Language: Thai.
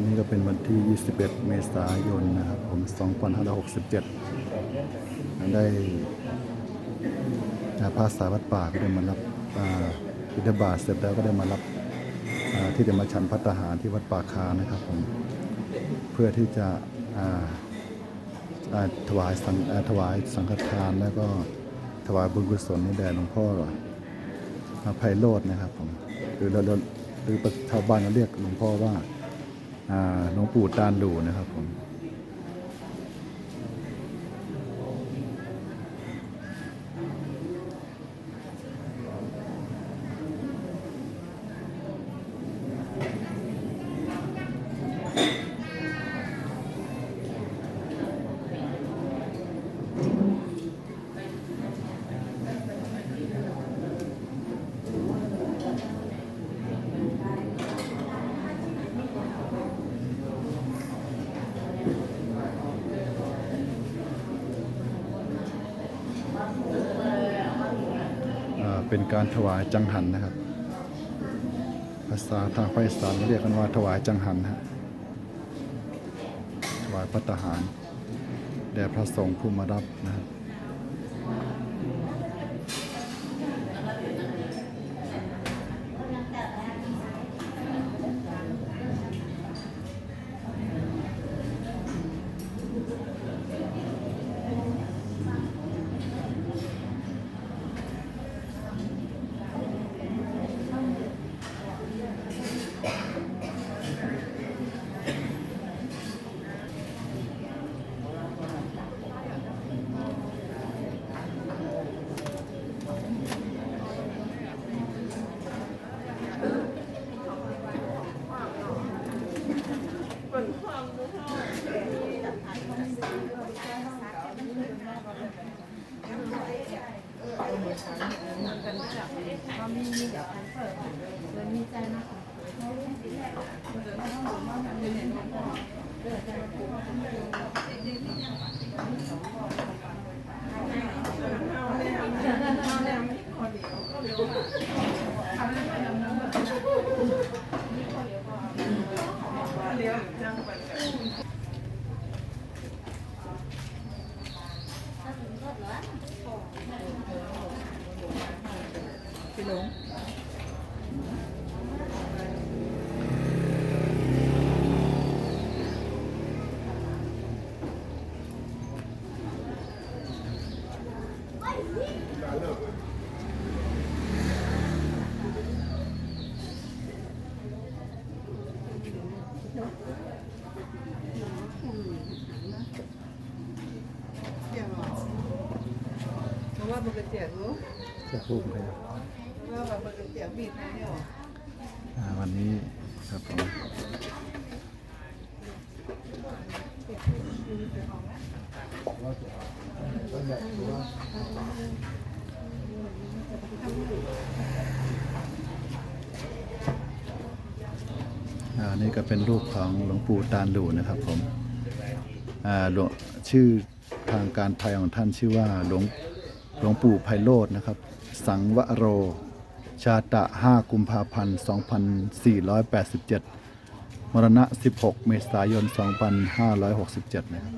วันนี้ก็เป็นวันที่ 21 เมษายนนะครับผม 2567 ได้พระสายวัดป่าก็ได้มารับบิณฑบาตเสร็จแล้วก็ได้มารับที่จะมาฉันภัตตาหารที่วัดป่าคานะครับผมเพื่อที่จะถวายสังฆทานแล้วก็ถวายบุญกุศลให้แด่หลวงพ่อไพโรจน์นะครับผมหรือชาวบ้านเขาเรียกหลวงพ่อว่าหลวงปู่ตาลหลู่นะครับผมเป็นการถวายจังหันนะครับภาษาทางภาคอีสานเรียกกันว่าถวายจังหันฮะถวายภัตตาหารแด่พระสงฆ์ผู้มารับนะครับพี่หลงเพราะว่าปกติรู้ จะพูดเลย ว่าปกติบีบให้เนี่ย วันนี้ครับผมนี่ก็เป็นรูปของหลวงปู่ตาลหลู่นะครับผมชื่อทางการไทยของท่านชื่อว่าหลวงปู่ไพโรจน์นะครับสังวโรชาตะ5 กุมภาพันธ์ 2487 มรณะ 16 เมษายน 2567 นะครับ